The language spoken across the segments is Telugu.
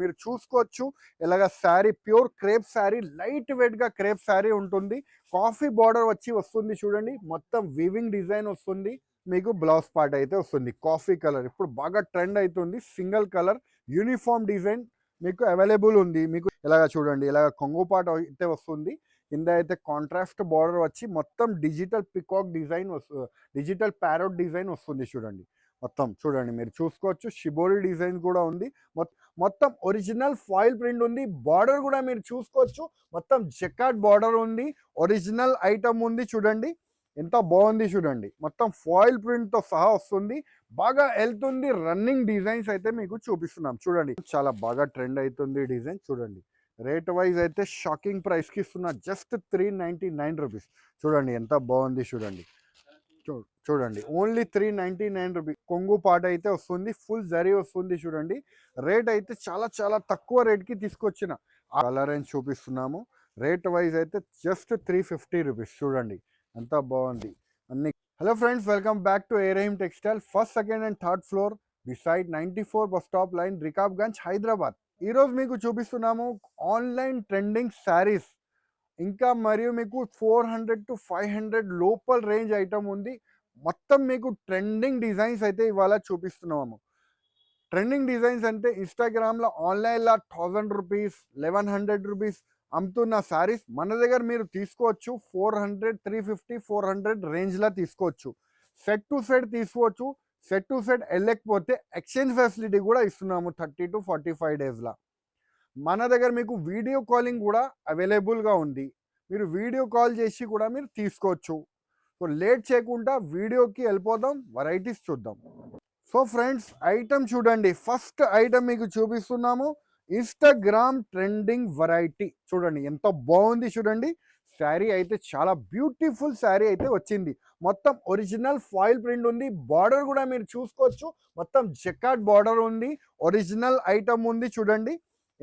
మీరు చూసుకోవచ్చు ఇలాగ sari pure crepe sari, light weight గా క్రేప్ శారీ ఉంటుంది. కాఫీ బార్డర్ వస్తుంది చూడండి, మొత్తం వీవింగ్ డిజైన్ వస్తుంది. మీకు బ్లౌజ్ పార్ట్ అయితే వస్తుంది కాఫీ కలర్, ఇప్పుడు బాగా ట్రెండ్ అవుతుంది. సింగిల్ కలర్ యూనిఫామ్ డిజైన్ మీకు అవైలబుల్ ఉంది. మీకు ఇలాగ చూడండి, ఇలాగ కొంగు పార్ట్ అయితే వస్తుంది. కింద అయితే కాంట్రాస్ట్ బార్డర్ వచ్చి మొత్తం digital peacock design digital parrot design వస్తుంది చూడండి. మొత్తం చూడండి, మీరు చూసుకోవచ్చు షిబోరి డిజైన్ కూడా ఉంది. మొత్తం ఒరిజినల్ ఫాయిల్ ప్రింట్ ఉంది. బార్డర్ కూడా మీరు చూసుకోవచ్చు, మొత్తం జకార్డ్ బార్డర్ ఉంది. ఒరిజినల్ ఐటమ్ ఉంది చూడండి, ఎంత బాగుంది చూడండి. మొత్తం ఫాయిల్ ప్రింట్ తో సహా వస్తుంది. బాగా వెళ్తుంది. రన్నింగ్ డిజైన్స్ అయితే మీకు చూపిస్తున్నాం చూడండి. చాలా బాగా ట్రెండ్ అవుతుంది డిజైన్ చూడండి. రేట్ వైజ్ అయితే షాకింగ్ ప్రైస్ కి ఇస్తున్నా, జస్ట్ 399 రూపీస్. చూడండి ఎంత బాగుంది చూడండి. చూడండి ఓన్లీ 399 రూపీస్. కొంగు పాట అయితే వస్తుంది, ఫుల్ జరీ వస్తుంది చూడండి. రేట్ అయితే చాలా చాలా తక్కువ రేట్కి తీసుకొచ్చిన కలర్ అని చూపిస్తున్నాము. రేట్ వైజ్ అయితే జస్ట్ 350 రూపీస్. చూడండి ఎంత బాగుంది అన్ని. Hello friends, welcome back to ఏరహీమ్ textile, first, second and third floor, beside 94 bus stop line, Rikabganj, Hyderabad. ఈరోజు మీకు చూపిస్తున్నాము ఆన్లైన్ ట్రెండింగ్ శారీస్. ఇంకా మరియు మీకు 400 to 500 లోపల రేంజ్ ఐటమ్ ఉంది. మొత్తం మీకు ట్రెండింగ్ డిజైన్స్ అయితే ఇవాళ చూపిస్తున్నాము. ట్రెండింగ్ డిజైన్స్ అంటే ఇన్స్టాగ్రామ్లో ఆన్లైన్లో 1000 రూపీస్ 1100 రూపీస్ అమ్ముతున్న శారీస్ మన దగ్గర మీరు తీసుకోవచ్చు. 400, 350, 400 రేంజ్లో తీసుకోవచ్చు. సెట్ టు సెట్ తీసుకోవచ్చు. సెట్ టు సెట్ వెళ్ళకపోతే ఎక్స్చేంజ్ ఫెసిలిటీ కూడా ఇస్తున్నాము 30 to 45 డేస్లో. మన దగ్గర మీకు వీడియో కాలింగ్ కూడా అవైలబుల్గా ఉంది. మీరు వీడియో కాల్ చేసి కూడా మీరు తీసుకోవచ్చు. సో లేట్ చేయకుండా వీడియోకి వెళ్ళిపోదాం, వెరైటీస్ చూద్దాం. సో ఫ్రెండ్స్, ఐటమ్ చూడండి. ఫస్ట్ ఐటమ్ మీకు చూపిస్తున్నాము ఇన్స్టాగ్రామ్ ట్రెండింగ్ వెరైటీ. చూడండి ఎంత బాగుంది చూడండి. శారీ అయితే చాలా బ్యూటిఫుల్ శారీ అయితే వచ్చింది. మొత్తం ఒరిజినల్ ఫాయిల్ ప్రింట్ ఉంది. బార్డర్ కూడా మీరు చూసుకోవచ్చు, మొత్తం జకార్డ్ బార్డర్ ఉంది. ఒరిజినల్ ఐటమ్ ఉంది చూడండి,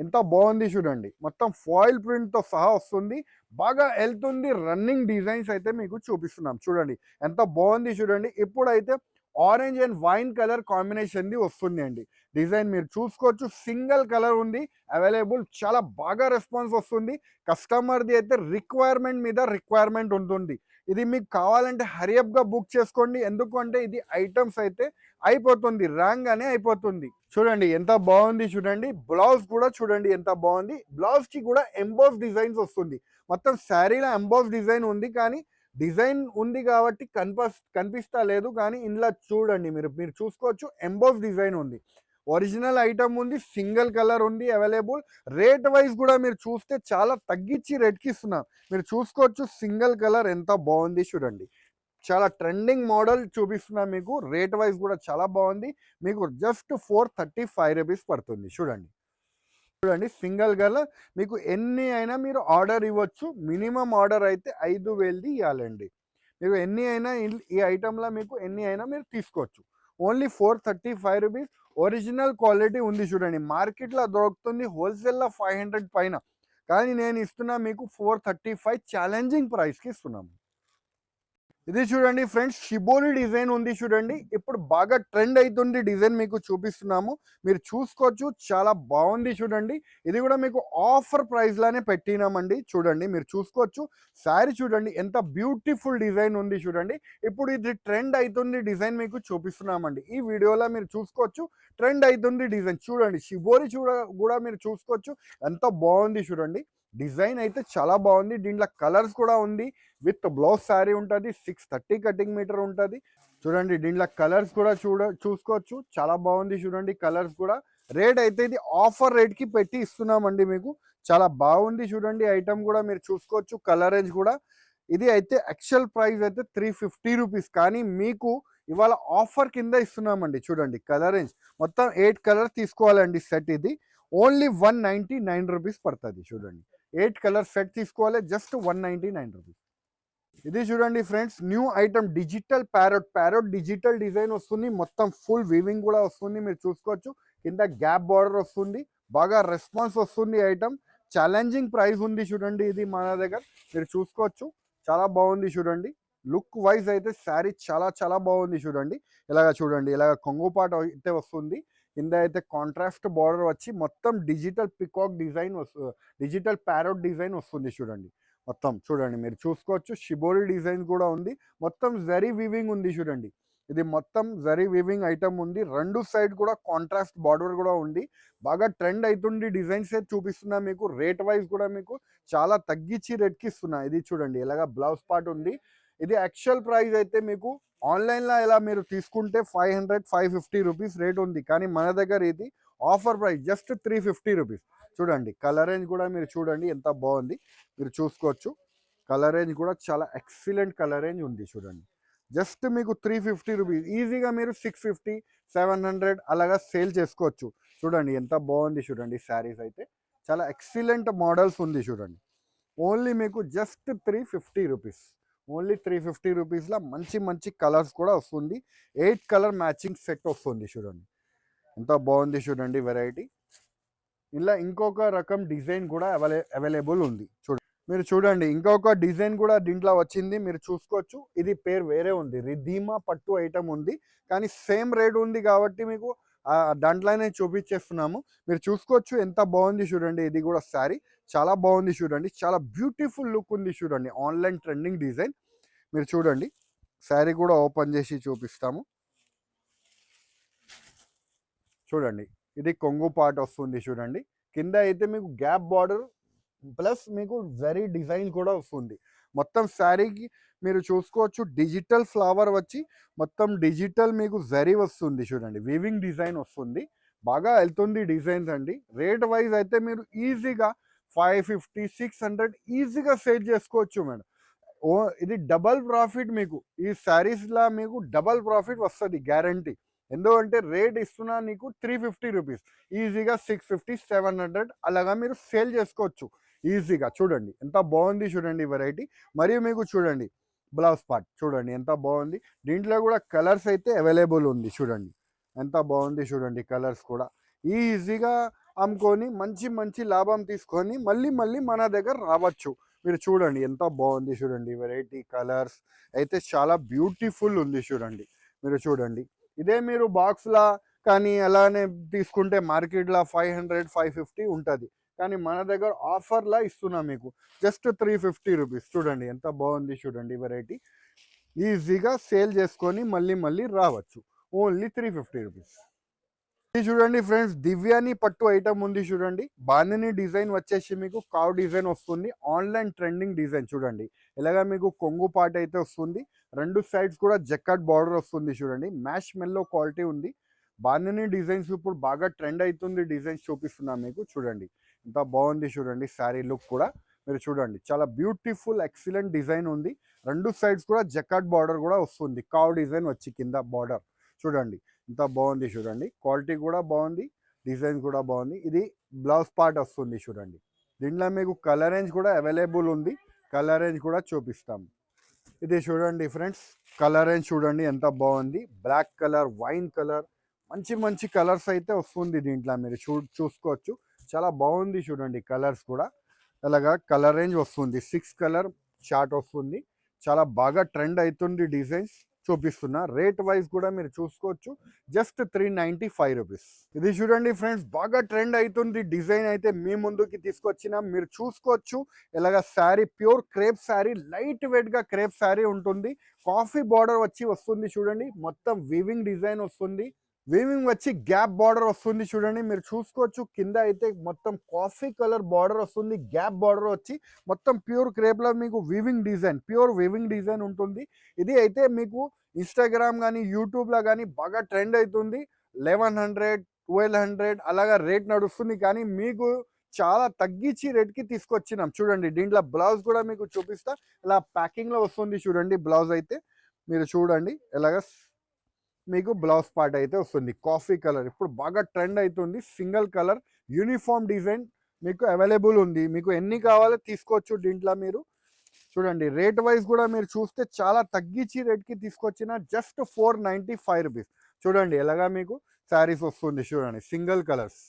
ఎంత బాగుంది చూడండి. మొత్తం ఫాయిల్ ప్రింట్తో సహా వస్తుంది. బాగా వెళ్తుంది. రన్నింగ్ డిజైన్స్ అయితే మీకు చూపిస్తున్నాం చూడండి, ఎంత బాగుంది చూడండి. ఇప్పుడైతే ఆరెంజ్ అండ్ వైన్ కలర్ కాంబినేషన్ది వస్తుంది అండి డిజైన్, మీరు చూసుకోవచ్చు. సింగిల్ కలర్ ఉంది అవైలబుల్. చాలా బాగా రెస్పాన్స్ వస్తుంది. కస్టమర్ది అయితే రిక్వైర్మెంట్ మీద రిక్వైర్మెంట్ ఉంటుంది. ఇది మీకు కావాలంటే హరియప్గా బుక్ చేసుకోండి, ఎందుకంటే ఇది ఐటమ్స్ అయితే అయిపోతుంది, ర్యాంగ్ అనే అయిపోతుంది. చూడండి ఎంత బాగుంది చూడండి. బ్లౌజ్ కూడా చూడండి ఎంత బాగుంది. బ్లౌజ్ కి కూడా ఎంబోస్ డిజైన్స్ వస్తుంది. మొత్తం శారీలో ఎంబోస్ డిజైన్ ఉంది, కానీ డిజైన్ ఉంది కాబట్టి కనిపిస్తా లేదు, కానీ ఇందులో చూడండి మీరు చూసుకోవచ్చు ఎంబోస్ డిజైన్ ఉంది. ఒరిజినల్ ఐటమ్ ఉంది. సింగిల్ కలర్ ఉంది అవైలబుల్. రేట్ వైజ్ కూడా మీరు చూస్తే చాలా తగ్గించి రేట్కి ఇస్తున్నాం. మీరు చూసుకోవచ్చు సింగిల్ కలర్ ఎంత బాగుంది చూడండి. చాలా ట్రెండింగ్ మోడల్ చూపిస్తున్నాం మీకు. రేట్ వైజ్ కూడా చాలా బాగుంది. మీకు జస్ట్ 435 రూపీస్ పడుతుంది. చూడండి చూడండి సింగిల్ కలర్. మీకు ఎన్ని అయినా మీరు ఆర్డర్ ఇవ్వచ్చు. మినిమం ఆర్డర్ అయితే 5000ది ఇవ్వాలండి. మీకు ఎన్ని అయినా ఈ ఐటెంలో మీకు ఎన్ని అయినా మీరు తీసుకోవచ్చు. Only 435 rupees. ఒరిజినల్ క్వాలిటీ ఉంది చూడండి. మార్కెట్లో దొరుకుతుంది హోల్సేల్లో 500 పైన, కానీ నేను ఇస్తున్నా మీకు 435 ఛాలెంజింగ్ ప్రైస్కి ఇస్తున్నాము. ఇది చూడండి ఫ్రెండ్స్, షిబోరి డిజైన్ ఉంది చూడండి. ఇప్పుడు బాగా ట్రెండ్ అవుతుంది డిజైన్, మీకు చూపిస్తున్నాము. మీరు చూసుకోవచ్చు చాలా బాగుంది చూడండి. ఇది కూడా మీకు ఆఫర్ ప్రైస్ లానే పెట్టినామండి. చూడండి మీరు చూసుకోవచ్చు. శారీ చూడండి ఎంత బ్యూటిఫుల్ డిజైన్ ఉంది చూడండి. ఇప్పుడు ఇది ట్రెండ్ అవుతుంది డిజైన్ మీకు చూపిస్తున్నామండి. ఈ వీడియోలో మీరు చూసుకోవచ్చు ట్రెండ్ అవుతుంది డిజైన్. చూడండి షిబోరి కూడా మీరు చూసుకోవచ్చు ఎంత బాగుంది చూడండి. డిజైన్ అయితే చాలా బాగుంది. దీంట్లో కలర్స్ కూడా ఉంది. విత్ బ్లౌజ్ శారీ ఉంటుంది. 630 కటింగ్ మీటర్ ఉంటుంది. చూడండి దీంట్లో కలర్స్ కూడా చూసుకోవచ్చు. చాలా బాగుంది చూడండి కలర్స్ కూడా. రేట్ అయితే ఇది ఆఫర్ రేట్కి పెట్టి ఇస్తున్నామండి మీకు. చాలా బాగుంది చూడండి ఐటమ్ కూడా మీరు చూసుకోవచ్చు. కలర్ రేంజ్ కూడా ఇది అయితే యాక్చువల్ ప్రైస్ అయితే 350 రూపీస్, కానీ మీకు ఇవాళ ఆఫర్ కింద ఇస్తున్నామండి. చూడండి కలర్ రేంజ్ మొత్తం 8 కలర్ తీసుకోవాలండి సెట్. ఇది ఓన్లీ 199 రూపీస్ పడుతుంది. చూడండి 8 కలర్ సెట్ తీసుకోవాలి, జస్ట్ 199 రూపీస్. ఇది చూడండి friends, new item digital parrot digital design వస్తుంది. మొత్తం ఫుల్ వీవింగ్ కూడా వస్తుంది. మీరు చూసుకోవచ్చు కింద గ్యాప్ బార్డర్ వస్తుంది. బాగా రెస్పాన్స్ వస్తుంది ఐటమ్. ఛాలెంజింగ్ ప్రైస్ ఉంది చూడండి. ఇది మన దగ్గర మీరు చూసుకోవచ్చు. చాలా బాగుంది చూడండి. లుక్ వైజ్ అయితే శారీ చాలా చాలా బాగుంది చూడండి. ఇలాగ చూడండి, ఇలాగ కొంగు పాట అయితే వస్తుంది. కింద అయితే కాంట్రాస్ట్ బార్డర్ వచ్చి మొత్తం digital peacock design digital parrot design వస్తుంది చూడండి. మొత్తం చూడండి మీరు చూసుకోవచ్చు, షిబోరి డిజైన్ కూడా ఉంది, మొత్తం జరీ వీవింగ్ ఉంది చూడండి. ఇది మొత్తం జరీ వీవింగ్ ఐటమ్ ఉంది, రెండు సైడ్ కూడా కాంట్రాస్ట్ బార్డర్ కూడా ఉంది. బాగా ట్రెండ్ అవుతుంది డిజైన్స్ చూపిస్తున్నా మీకు. రేట్ వైజ్ కూడా మీకు చాలా తగ్గించి రేట్కి ఇస్తున్నా. ఇది చూడండి ఎలాగా బ్లౌజ్ పార్ట్ ఉంది. ఇది యాక్చువల్ ప్రైస్ అయితే మీకు ఆన్లైన్లో ఇలా మీరు తీసుకుంటే 500-550 రూపీస్ రేట్ ఉంది, కానీ మన దగ్గర ఇది ఆఫర్ ప్రైస్ జస్ట్ 350 రూపీస్. చూడండి కలర్ రేంజ్ కూడా మీరు చూడండి ఎంత బాగుంది, మీరు చూసుకోవచ్చు. కలర్ రేంజ్ కూడా చాలా ఎక్సలెంట్ కలర్ రేంజ్ ఉంది చూడండి. జస్ట్ మీకు 350 రూపీస్, ఈజీగా మీరు 650-700 అలాగా సేల్ చేసుకోవచ్చు. చూడండి ఎంత బాగుంది చూడండి. శారీస్ అయితే చాలా ఎక్సలెంట్ మోడల్స్ ఉంది చూడండి. ఓన్లీ మీకు జస్ట్ 350 రూపీస్, ఓన్లీ 350 రూపీస్లో మంచి మంచి కలర్స్ కూడా వస్తుంది. 8 కలర్ మ్యాచింగ్ సెట్ వస్తుంది చూడండి. ఎంత బాగుంది చూడండి వెరైటీ. ఇలా ఇంకొక రకం డిజైన్ కూడా అవైలబుల్ ఉంది చూడండి. మీరు చూడండి ఇంకొక డిజైన్ కూడా దీంట్లో వచ్చింది, మీరు చూసుకోవచ్చు. ఇది పేరు వేరే ఉంది, రిధీమా పట్టు ఐటమ్ ఉంది, కానీ సేమ్ రేట్ ఉంది కాబట్టి మీకు దాంట్లోనే చూపించేస్తున్నాము. మీరు చూసుకోవచ్చు ఎంత బాగుంది చూడండి. ఇది కూడా శారీ చాలా బాగుంది చూడండి, చాలా బ్యూటిఫుల్ లుక్ ఉంది చూడండి. ఆన్లైన్ ట్రెండింగ్ డిజైన్ మీరు చూడండి. శారీ కూడా ఓపెన్ చేసి చూపిస్తాము చూడండి. ఇది కొంగు పార్ట్ వస్తుంది చూడండి. కింద అయితే మీకు గ్యాప్ బార్డర్ ప్లస్ మీకు జరీ డిజైన్ కూడా వస్తుంది. మొత్తం శారీకి మీరు చూసుకోవచ్చు డిజిటల్ ఫ్లవర్ వచ్చి మొత్తం డిజిటల్ మీకు జరీ వస్తుంది చూడండి. వీవింగ్ డిజైన్ వస్తుంది, బాగా వెళ్తుంది డిజైన్స్ అండి. రేట్ వైజ్ అయితే మీరు ఈజీగా 550-600 ఈజీగా సేల్ చేసుకోవచ్చు మేడం. ఇది డబల్ ప్రాఫిట్ మీకు. ఈ శారీస్లా మీకు డబల్ ప్రాఫిట్ వస్తుంది గ్యారంటీ. ఎందుకంటే రేట్ ఇస్తున్నా నీకు 350 రూపీస్, ఈజీగా 650-700 అలాగా మీరు సేల్ చేసుకోవచ్చు ఈజీగా. చూడండి ఎంత బాగుంది చూడండి వెరైటీ. మరియు మీకు చూడండి బ్లౌజ్ పార్ట్ చూడండి ఎంత బాగుంది. దీంట్లో కూడా కలర్స్ అయితే అవైలబుల్ ఉంది చూడండి. ఎంత బాగుంది చూడండి కలర్స్ కూడా. ఈజీగా అమ్ముకొని మంచి మంచి లాభం తీసుకొని మళ్ళీ మళ్ళీ మన దగ్గర రావచ్చు. మీరు చూడండి ఎంత బాగుంది చూడండి వెరైటీ. కలర్స్ అయితే చాలా బ్యూటిఫుల్ ఉంది చూడండి. మీరు చూడండి ఇదే మీరు బాక్స్లా కానీ అలానే తీసుకుంటే మార్కెట్లో 500-550 ఉంటుంది, కానీ మన దగ్గర ఆఫర్లా ఇస్తున్నా మీకు జస్ట్ 350 రూపీస్. చూడండి ఎంత బాగుంది చూడండి వెరైటీ. ఈజీగా సేల్ చేసుకొని మళ్ళీ మళ్ళీ రావచ్చు, ఓన్లీ 350 రూపీస్. ఇది చూడండి ఫ్రెండ్స్, దివ్యాని పట్టు ఐటమ్ ఉంది చూడండి. బాందిని డిజైన్ వచ్చేసి మీకు కావ్ డిజైన్ వస్తుంది, ఆన్లైన్ ట్రెండింగ్ డిజైన్ చూడండి. ఇలాగా మీకు కొంగు పార్ట్ అయితే వస్తుంది, రెండు సైడ్స్ కూడా జక్కట్ బార్డర్ వస్తుంది చూడండి. మ్యాష్ మెల్లో క్వాలిటీ ఉంది. బాందిని డిజైన్స్ ఇప్పుడు బాగా ట్రెండ్ అవుతుంది, డిజైన్స్ చూపిస్తున్నాను మీకు చూడండి. ఎంత బాగుంది చూడండి శారీ లుక్ కూడా. మీరు చూడండి చాలా బ్యూటిఫుల్ ఎక్సలెంట్ డిజైన్ ఉంది. రెండు సైడ్స్ కూడా జక్కట్ బార్డర్ కూడా వస్తుంది, కావ్ డిజైన్ వచ్చి కింద బార్డర్ చూడండి. ఎంత బాగుంది చూడండి. క్వాలిటీ కూడా బాగుంది, డిజైన్ కూడా బాగుంది. ఇది బ్లౌజ్ పార్ట్ వస్తుంది చూడండి. దీంట్లో మీకు కలర్ రేంజ్ కూడా అవైలబుల్ ఉంది, కలర్ రేంజ్ కూడా చూపిస్తాము. ఇది చూడండి ఫ్రెండ్స్, కలర్ రేంజ్ చూడండి ఎంత బాగుంది. బ్లాక్ కలర్, వైన్ కలర్, మంచి మంచి కలర్స్ అయితే వస్తుంది దీంట్లో. మీరు చూసుకోవచ్చు చాలా బాగుంది చూడండి. కలర్స్ కూడా అలాగా కలర్ రేంజ్ వస్తుంది, 6 కలర్ చార్ట్ వస్తుంది. చాలా బాగా ట్రెండ్ అవుతుంది డిజైన్స్ చూపిస్తున్నా. రేట్ వైజ్ కూడా మీరు చూసుకోవచ్చు, జస్ట్ 395 రూపీస్. ఇది చూడండి ఫ్రెండ్స్, బాగా ట్రెండ్ అవుతుంది డిజైన్ అయితే మీ ముందుకి తీసుకొచ్చినా. మీరు చూసుకోవచ్చు ఇలాగ sari pure crepe sari, light వెయిట్గా క్రేప్ శారీ ఉంటుంది. కాఫీ బార్డర్ వస్తుంది చూడండి, మొత్తం వీవింగ్ డిజైన్ వస్తుంది. వీవింగ్ వచ్చి గ్యాప్ బార్డర్ వస్తుంది చూడండి. మీరు చూసుకోవచ్చు కింద అయితే మొత్తం కాఫీ కలర్ బార్డర్ వస్తుంది, గ్యాప్ బార్డర్ వచ్చి మొత్తం ప్యూర్ క్రేప్లో మీకు weaving design, pure weaving design ఉంటుంది. ఇది అయితే మీకు ఇన్స్టాగ్రామ్ కానీ యూట్యూబ్లో కానీ బాగా ట్రెండ్ అవుతుంది. 1100-1200 అలాగా రేట్ నడుస్తుంది, కానీ మీకు చాలా తగ్గించి రేట్కి తీసుకొచ్చినాం చూడండి. దీంట్లో బ్లౌజ్ కూడా మీకు చూపిస్తా, ఇలా ప్యాకింగ్లో వస్తుంది చూడండి. బ్లౌజ్ అయితే మీరు చూడండి ఎలాగ మీకు బ్లౌజ్ పార్ట్ అయితే వస్తుంది. కాఫీ కలర్ ఇప్పుడు బాగా ట్రెండ్ అవుతుంది, సింగిల్ కలర్ యూనిఫామ్ డిజైన్ మీకు అవైలబుల్ ఉంది. మీకు ఎన్ని కావాలో తీసుకోవచ్చు దీంట్లో. మీరు చూడండి రేట్ వైజ్ కూడా మీరు చూస్తే చాలా తగ్గించి రేట్కి తీసుకొచ్చిన, జస్ట్ 495 రూపీస్. చూడండి ఎలాగా మీకు శారీస్ వస్తుంది చూడండి, సింగిల్ కలర్స్.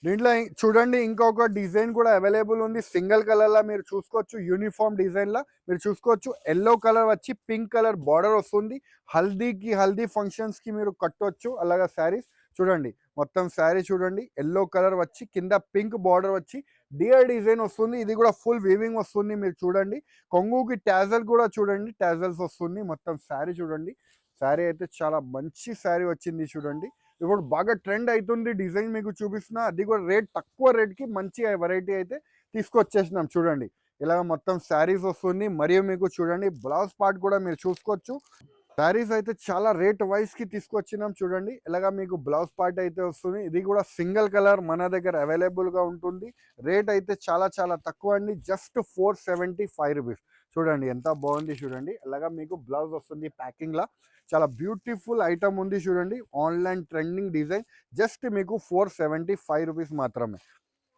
దీంట్లో చూడండి ఇంకొక డిజైన్ కూడా అవైలబుల్ ఉంది, సింగిల్ కలర్లో మీరు చూసుకోవచ్చు. యూనిఫామ్ డిజైన్లో మీరు చూసుకోవచ్చు. ఎల్లో కలర్ వచ్చి పింక్ కలర్ బార్డర్ వస్తుంది. హల్దీ ఫంక్షన్స్కి మీరు కట్టవచ్చు అలాగా శారీస్ చూడండి మొత్తం శారీ చూడండి ఎల్లో కలర్ వచ్చి కింద పింక్ బార్డర్ వచ్చి డియర్ డిజైన్ వస్తుంది. ఇది కూడా ఫుల్ వీవింగ్ వస్తుంది. మీరు చూడండి కొంగుకి టాజల్ కూడా చూడండి టాజల్స్ వస్తుంది. మొత్తం శారీ చూడండి. శారీ అయితే చాలా మంచి శారీ వచ్చింది చూడండి. ఇప్పుడు బాగా ట్రెండ్ అవుతుంది డిజైన్ మీకు చూపిస్తున్నా. అది కూడా రేట్ తక్కువ రేట్కి మంచి వెరైటీ అయితే తీసుకొచ్చేసినాం చూడండి. ఇలా మొత్తం శారీస్ వస్తుంది. మరియు మీకు చూడండి బ్లౌజ్ పార్ట్ కూడా మీరు చూసుకోవచ్చు. శారీస్ అయితే చాలా రేట్ వైజ్కి తీసుకొచ్చినాం చూడండి. ఇలాగా మీకు బ్లౌజ్ పార్ట్ అయితే వస్తుంది. ఇది కూడా సింగిల్ కలర్ మన దగ్గర అవైలబుల్గా ఉంటుంది. రేట్ అయితే చాలా చాలా తక్కువ అండి. Just 475 rupees. చూడండి ఎంత బాగుంది చూడండి. అలాగా మీకు బ్లౌజ్ వస్తుంది ప్యాకింగ్లా. చాలా బ్యూటిఫుల్ ఐటమ్ ఉంది చూడండి. ఆన్లైన్ ట్రెండింగ్ డిజైన్ జస్ట్ మీకు 475 రూపీస్ మాత్రమే.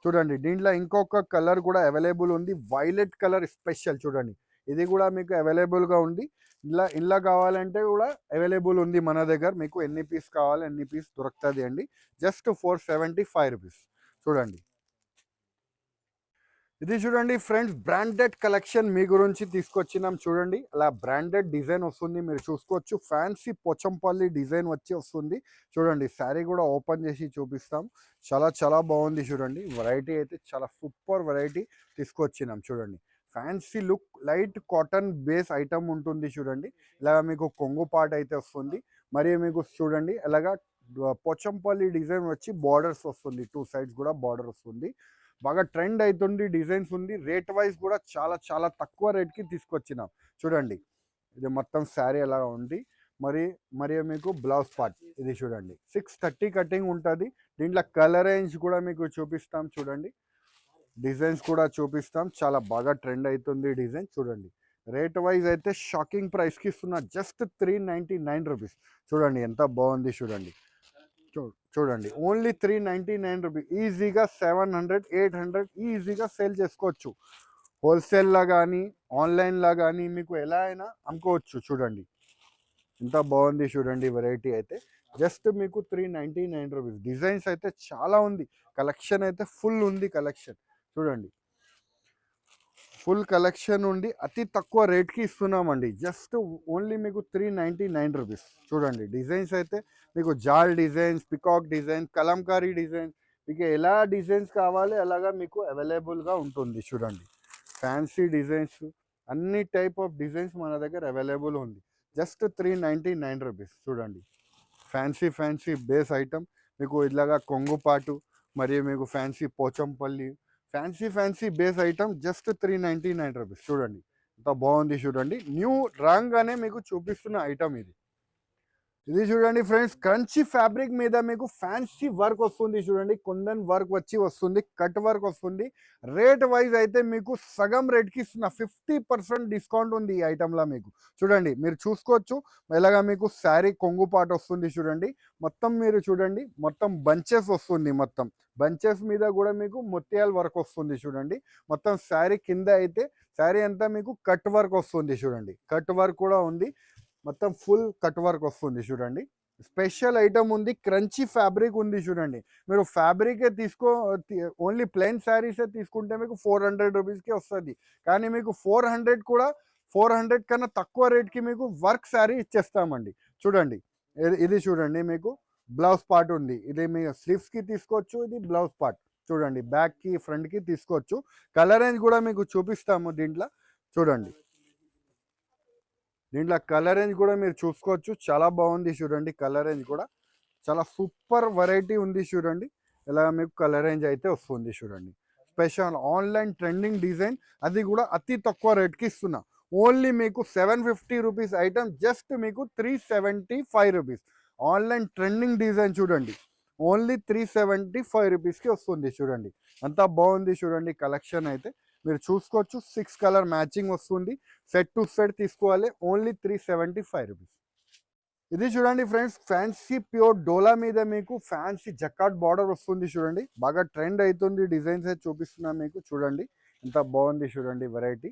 చూడండి దీంట్లో ఇంకొక కలర్ కూడా అవైలబుల్ ఉంది. వైలెట్ కలర్ స్పెషల్ చూడండి. ఇది కూడా మీకు అవైలబుల్గా ఉంది. ఇలా కావాలంటే కూడా అవైలబుల్ ఉంది మన దగ్గర. మీకు ఎన్ని పీస్ కావాలి ఎన్ని పీస్ దొరుకుతుంది అండి. Just 475 rupees. చూడండి ఇది చూడండి ఫ్రెండ్స్ బ్రాండెడ్ కలెక్షన్ మీ గురించి తీసుకొచ్చినాం చూడండి. అలా బ్రాండెడ్ డిజైన్ వస్తుంది మీరు చూసుకోవచ్చు. ఫ్యాన్సీ పోచంపల్లి డిజైన్ వచ్చి వస్తుంది చూడండి. శారీ కూడా ఓపెన్ చేసి చూపిస్తాం. చాలా చాలా బాగుంది చూడండి. వెరైటీ అయితే చాలా సూపర్ వెరైటీ తీసుకొచ్చినాం చూడండి. Fancy look light cotton base item ఉంటుంది చూడండి. ఇలాగ మీకు కొంగు పార్ట్ అయితే వస్తుంది. మరియు మీకు చూడండి అలాగా పోచంపల్లి డిజైన్ వచ్చి బార్డర్స్ వస్తుంది. 2 సైడ్స్ కూడా బార్డర్ వస్తుంది. బాగా ట్రెండ్ అవుతుంది డిజైన్స్ ఉంది. రేట్ వైజ్ కూడా చాలా చాలా తక్కువ రేట్కి తీసుకొచ్చినాం చూడండి. ఇది మొత్తం శారీ ఎలా ఉంది. మరియు మీకు బ్లౌజ్ పార్ట్ ఇది చూడండి. 630 కటింగ్ ఉంటుంది. దీంట్లో కలర్ రేంజ్ కూడా మీకు చూపిస్తాం చూడండి. డిజైన్స్ కూడా చూపిస్తాం. చాలా బాగా ట్రెండ్ అవుతుంది డిజైన్ చూడండి. రేట్ వైజ్ అయితే షాకింగ్ ప్రైస్కి ఇస్తున్నా. Just 399 rupees. చూడండి ఎంత బాగుంది చూడండి. చూడండి ఓన్లీ 399 రూపీస్. ఈజీగా 700 800 ఈజీగా సేల్ చేసుకోవచ్చు. హోల్సేల్లా కానీ ఆన్లైన్లా కానీ మీకు ఎలా అయినా అమ్ముకోవచ్చు. చూడండి ఎంత బాగుంది చూడండి. వెరైటీ అయితే జస్ట్ మీకు 399 రూపీస్. డిజైన్స్ అయితే చాలా ఉంది. కలెక్షన్ అయితే ఫుల్ ఉంది. కలెక్షన్ చూడండి ఫుల్ కలెక్షన్ ఉండి అతి తక్కువ రేట్కి ఇస్తున్నామండి. జస్ట్ ఓన్లీ మీకు 399 రూపీస్. చూడండి డిజైన్స్ అయితే మీకు జాల్ designs, peacock design, Kalamkari design, మీకు ఎలా డిజైన్స్ కావాలి అలాగా మీకు అవైలబుల్గా ఉంటుంది. చూడండి ఫ్యాన్సీ డిజైన్స్ అన్ని టైప్ ఆఫ్ డిజైన్స్ మన దగ్గర అవైలబుల్ ఉంది. Just 399 rupees. చూడండి ఫ్యాన్సీ బేస్ ఐటమ్ మీకు ఇలాగా కొంగుపాటు మరియు మీకు fancy Pochampalli fancy base item just 399 rupees. చూడండి ఎంత బాగుంది చూడండి. న్యూ రాగానే మీకు చూపిస్తున్న ఐటమ్ ఇది. ఇది చూడండి ఫ్రెండ్స్ క్రంచీ ఫ్యాబ్రిక్ మీద మీకు ఫ్యాన్సీ వర్క్ వస్తుంది చూడండి. కుందన్ వర్క్ వచ్చి వస్తుంది. కట్ వర్క్ వస్తుంది. రేట్ వైజ్ అయితే మీకు సగం రేట్కి ఇస్తున్న. 50% డిస్కౌంట్ ఉంది ఈ ఐటమ్లో మీకు. చూడండి మీరు చూసుకోవచ్చు. ఇలాగా మీకు శారీ కొంగు పాట వస్తుంది చూడండి. మొత్తం మీరు చూడండి మొత్తం బంచెస్ వస్తుంది. మొత్తం బంచెస్ మీద కూడా మీకు ముత్యాల వర్క్ వస్తుంది చూడండి. మొత్తం శారీ కింద అయితే శారీ అంతా మీకు కట్ వర్క్ వస్తుంది చూడండి. కట్ వర్క్ కూడా ఉంది. మొత్తం ఫుల్ కట్ వర్క్ వస్తుంది చూడండి. స్పెషల్ ఐటమ్ ఉంది. క్రంచీ ఫ్యాబ్రిక్ ఉంది చూడండి. మీరు ఫ్యాబ్రికే ఓన్లీ ప్లెయిన్ శారీసే తీసుకుంటే మీకు 400 రూపీస్కి వస్తుంది. కానీ మీకు 400 కన్నా తక్కువ రేట్కి మీకు వర్క్ శారీ ఇచ్చేస్తామండి. చూడండి ఇది చూడండి మీకు బ్లౌజ్ పార్ట్ ఉంది. ఇది మీ స్లీవ్స్కి తీసుకోవచ్చు. ఇది బ్లౌజ్ పార్ట్ చూడండి. బ్యాక్కి ఫ్రంట్కి తీసుకోవచ్చు. కలర్ రేంజ్ కూడా మీకు చూపిస్తాము దీంట్లో. చూడండి దీంట్లో కలర్ రేంజ్ కూడా మీరు చూసుకోవచ్చు. చాలా బాగుంది చూడండి. కలర్ రేంజ్ కూడా చాలా సూపర్ వెరైటీ ఉంది చూడండి. ఇలా మీకు కలర్ రేంజ్ అయితే వస్తుంది చూడండి. స్పెషల్ ఆన్లైన్ ట్రెండింగ్ డిజైన్ అది కూడా అతి తక్కువ రేట్కి ఇస్తున్నా. ఓన్లీ మీకు 750 రూపీస్ ఐటమ్ జస్ట్ మీకు 375 రూపీస్. ఆన్లైన్ ట్రెండింగ్ డిజైన్ చూడండి. ఓన్లీ 375 రూపీస్కి వస్తుంది చూడండి. అంతా బాగుంది చూడండి. కలెక్షన్ అయితే మీరు చూసుకోవచ్చు. 6 కలర్ మ్యాచింగ్ వస్తుంది. సెట్ టు సెట్ తీసుకోవాలి. Only 375 rupees. ఇది చూడండి ఫ్రెండ్స్ ఫ్యాన్సీ ప్యూర్ డోలా మీద మీకు ఫ్యాన్సీ జకాట్ బార్డర్ వస్తుంది చూడండి. బాగా ట్రెండ్ అవుతుంది. డిజైన్స్ అయితే చూపిస్తున్నా మీకు. చూడండి ఎంత బాగుంది చూడండి వెరైటీ.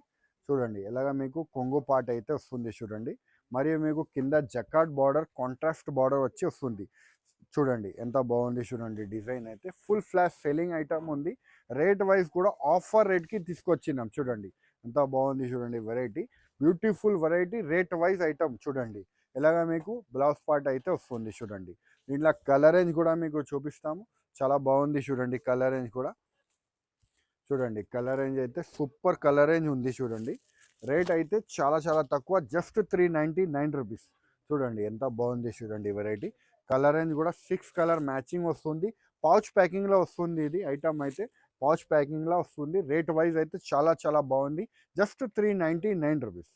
చూడండి ఎలాగా మీకు కొంగు పార్ట్ అయితే వస్తుంది చూడండి. మరియు మీకు కింద జకాట్ బార్డర్ కాంట్రాస్ట్ బార్డర్ వచ్చి వస్తుంది. చూడండి ఎంత బాగుంది చూడండి. డిజైన్ అయితే ఫుల్ ఫ్లాష్ సెల్లింగ్ ఐటమ్ ఉంది. రేట్ వైజ్ కూడా ఆఫర్ రేట్కి తీసుకొచ్చినాం చూడండి. ఎంత బాగుంది చూడండి variety. Beautiful variety. Rate wise item చూడండి. ఇలాగా మీకు బ్లౌజ్ పార్ట్ అయితే వస్తుంది చూడండి. దీంట్లో కలర్ రేంజ్ కూడా మీకు చూపిస్తాము. చాలా బాగుంది చూడండి కలర్ రేంజ్ కూడా. చూడండి కలర్ రేంజ్ అయితే సూపర్ కలర్ రేంజ్ ఉంది చూడండి. రేట్ అయితే చాలా చాలా తక్కువ, జస్ట్ 399 రూపీస్. చూడండి ఎంత బాగుంది చూడండి వెరైటీ. కలర్ రేంజ్ కూడా 6 కలర్ మ్యాచింగ్ వస్తుంది. పౌచ్ ప్యాకింగ్లో వస్తుంది. ఇది ఐటమ్ అయితే పౌచ్ ప్యాకింగ్లో వస్తుంది. రేట్ వైజ్ అయితే చాలా చాలా బాగుంది. Just 399 rupees.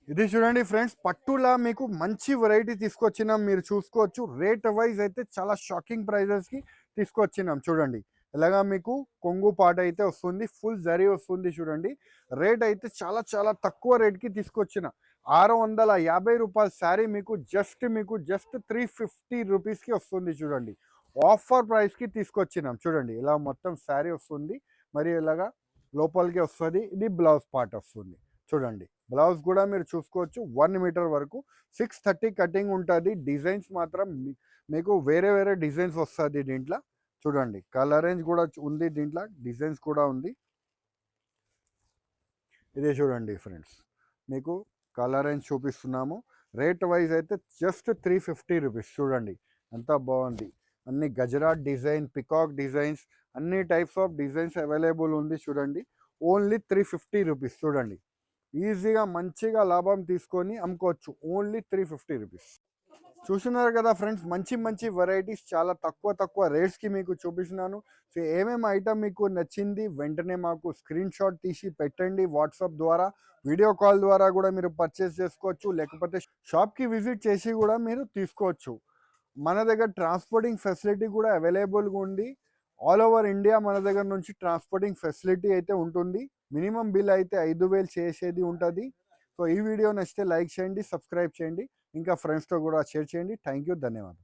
ఇది చూడండి ఫ్రెండ్స్, పట్టులా మీకు మంచి వెరైటీ తీసుకొచ్చినాం. మీరు చూసుకోవచ్చు. రేట్ వైజ్ అయితే చాలా షాకింగ్ ప్రైజెస్కి తీసుకొచ్చినాం. చూడండి ఇలాగా మీకు కొంగు పాట అయితే వస్తుంది. ఫుల్ జరీ వస్తుంది చూడండి. రేట్ అయితే చాలా చాలా తక్కువ రేట్కి తీసుకొచ్చిన 650 రూపాయల శారీ మీకు జస్ట్ 350 రూపీస్కి వస్తుంది చూడండి. ఆఫర్ ప్రైస్కి తీసుకొచ్చినాం. చూడండి ఇలా మొత్తం శారీ వస్తుంది. మరి ఇలాగా లోపలికి వస్తుంది. ఇది బ్లౌజ్ పార్ట్ వస్తుంది. చూడండి బ్లౌజ్ కూడా మీరు చూసుకోవచ్చు. 1 మీటర్ వరకు 630 కటింగ్ ఉంటుంది. డిజైన్స్ మాత్రం మీకు వేరే వేరే డిజైన్స్ వస్తుంది దీంట్లో. చూడండి కలర్ రేంజ్ కూడా ఉంది, దీంట్లో డిజైన్స్ కూడా ఉంది. ఇదే చూడండి ఫ్రెండ్స్, మీకు కలర్ రేంజ్ చూపిస్తున్నాము. రేట్ వైజ్ అయితే జస్ట్ 350 రూపీస్. చూడండి ఎంత బాగుంది. అన్ని గజరాట్ డిజైన్, పికాక్ డిజైన్స్, అన్ని టైప్స్ ఆఫ్ డిజైన్స్ అవైలబుల్ ఉంది చూడండి. Only 350 rupees. చూడండి ఈజీగా మంచిగా లాభం తీసుకొని అమ్ముకోవచ్చు. Only 350 rupees. చూస్తున్నారు కదా ఫ్రెండ్స్, మంచి మంచి వెరైటీస్ చాలా తక్కువ తక్కువ రేట్స్కి మీకు చూపిస్తున్నాను. సో ఏమేమి ఐటమ్ మీకు నచ్చింది వెంటనే మాకు స్క్రీన్ షాట్ తీసి పెట్టండి. వాట్సాప్ ద్వారా, వీడియో కాల్ ద్వారా కూడా మీరు పర్చేస్ చేసుకోవచ్చు. లేకపోతే షాప్కి విజిట్ చేసి కూడా మీరు తీసుకోవచ్చు. మన దగ్గర ట్రాన్స్పోర్టింగ్ ఫెసిలిటీ కూడా అవైలబుల్గా ఉంది. ఆల్ ఓవర్ ఇండియా మన దగ్గర నుంచి ట్రాన్స్పోర్టింగ్ ఫెసిలిటీ అయితే ఉంటుంది. మినిమం బిల్ అయితే 5,000 చేసేది ఉంటుంది. సో ఈ వీడియో నచ్చితే లైక్ చేయండి, సబ్స్క్రైబ్ చేయండి, ఇంకా ఫ్రెండ్స్తో కూడా షేర్ చేయండి. థ్యాంక్ యూ, ధన్యవాదాలు.